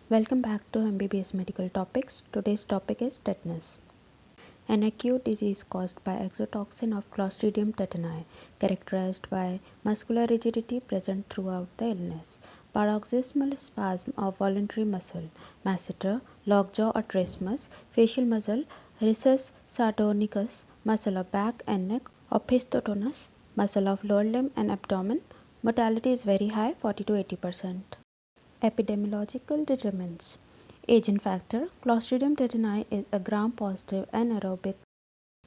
Welcome back to MBBS Medical Topics. Today's topic is tetanus, an acute disease caused by exotoxin of Clostridium tetani, characterized by muscular rigidity present throughout the illness, paroxysmal spasm of voluntary muscle, masseter, lockjaw or trismus, facial muscle, rectus sardonicus, muscle of back and neck, opisthotonus, muscle of lower limb and abdomen. Mortality is very high, 40 to 80%. Epidemiological determinants. Agent factor. Clostridium tetani is a gram-positive anaerobic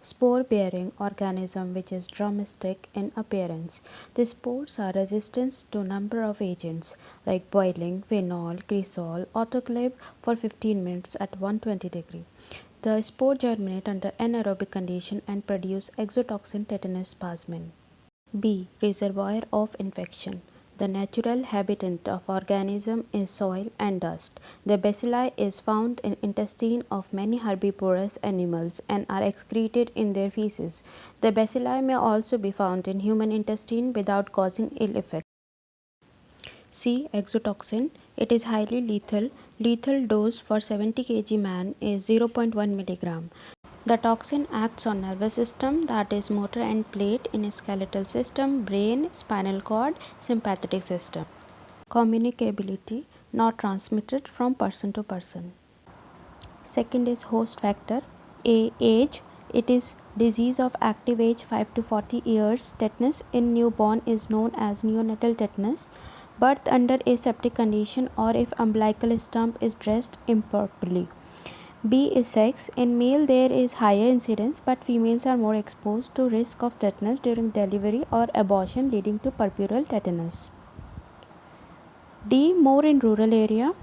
spore-bearing organism which is domestic in appearance. The spores are resistant to a number of agents like boiling, phenol, cresol, autoclave for 15 minutes at 120 degree. The spore germinate under anaerobic condition and produce exotoxin tetanus spasmin. B. Reservoir of infection. The natural habitat of organism is soil and dust. The bacilli is found in intestine of many herbivorous animals and are excreted in their feces. The bacilli may also be found in human intestine without causing ill effects. C. Exotoxin. It is highly lethal. Lethal dose for 70 kg man is 0.1 mg. The toxin acts on nervous system, that is motor end plate in skeletal system, brain, spinal cord, sympathetic system. Communicability, not transmitted from person to person. Second is host factor. A. Age. It is disease of active age 5 to 40 years. Tetanus in newborn is known as neonatal tetanus. Birth under aseptic condition or if umbilical stump is dressed improperly. B is sex. In male there is higher incidence, but females are more exposed to risk of tetanus during delivery or abortion leading to puerperal tetanus. D. More in rural area.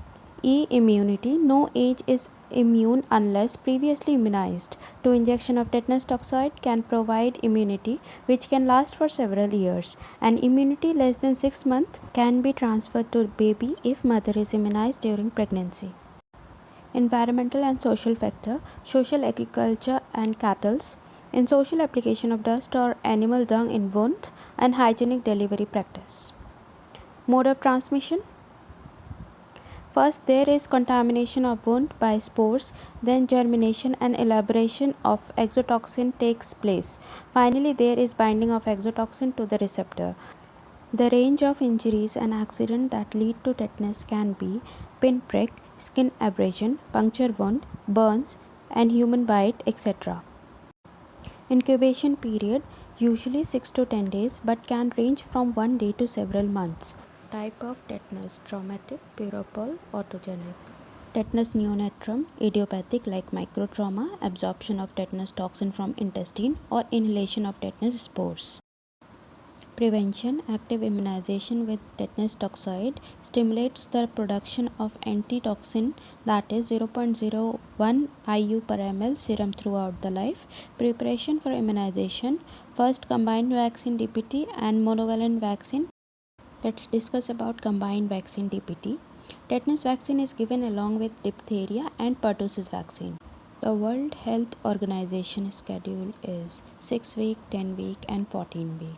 E. Immunity. No age is immune unless previously immunized. 2 injection of tetanus toxoid can provide immunity which can last for several years, and immunity less than 6 months can be transferred to baby if mother is immunized during pregnancy. Environmental and social factor. Social agriculture and cattle. In social application of dust or animal dung in wound and hygienic delivery practice. Mode of transmission. First, there is contamination of wound by spores, then germination and elaboration of exotoxin takes place. Finally, there is binding of exotoxin to the receptor. The range of injuries and accidents that lead to tetanus can be pinprick, skin abrasion, puncture wound, burns, and human bite, etc. Incubation period usually 6 to 10 days but can range from 1 day to several months. Type of tetanus: traumatic, puerperal, autogenic. Tetanus neonatal, idiopathic like microtrauma, absorption of tetanus toxin from intestine, or inhalation of tetanus spores. Prevention. Active immunization with tetanus toxoid stimulates the production of antitoxin, that is 0.01 IU per ml serum throughout the life. Preparation for immunization. First, combined vaccine DPT and monovalent vaccine. Let's discuss about combined vaccine DPT. Tetanus vaccine is given along with diphtheria and pertussis vaccine. The World Health Organization schedule is 6 week, 10 week and 14 week.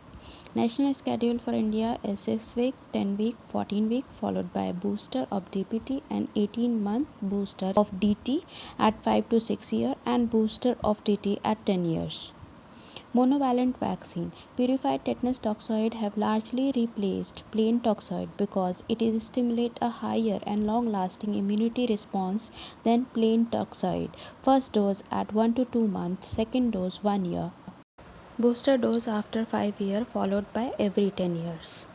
National schedule for India is 6 week, 10 week, 14 week, followed by a booster of DPT and 18-month booster of DT at 5 to 6 years and booster of DT at 10 years. Monovalent vaccine. Purified tetanus toxoid have largely replaced plain toxoid because it is stimulate a higher and long-lasting immunity response than plain toxoid. First dose at 1 to 2 months, second dose 1 year. Booster dose after 5 years followed by every 10 years.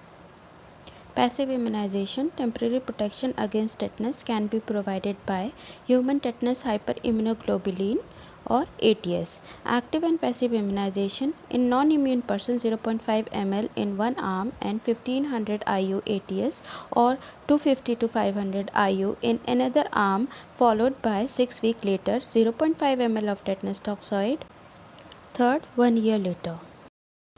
Passive immunization. Temporary protection against tetanus can be provided by human tetanus hyperimmunoglobulin or ATS. Active and passive immunization. In non-immune person, 0.5 ml in one arm and 1500 IU ATS or 250 to 500 IU in another arm, followed by 6 weeks later 0.5 ml of tetanus toxoid. Third, 1 year later.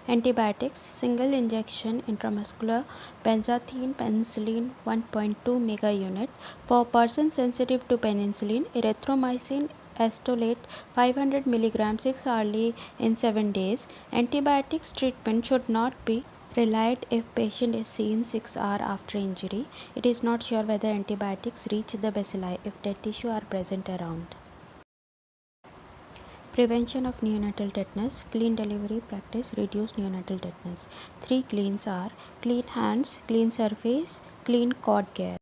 Antibiotics. Single injection intramuscular benzathine penicillin 1.2 mega unit for person sensitive to penicillin. Erythromycin acetylate 500 mg 6 hourly in 7 days. Antibiotics treatment should not be Relied if patient is seen 6 hours after injury. It is not sure whether antibiotics reach the bacilli if dead tissue are present around. Prevention of neonatal tetanus. Clean delivery practice reduce neonatal tetanus. 3 cleans are clean hands, clean surface, clean cord care.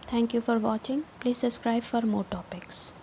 Thank you for watching. Please subscribe for more topics.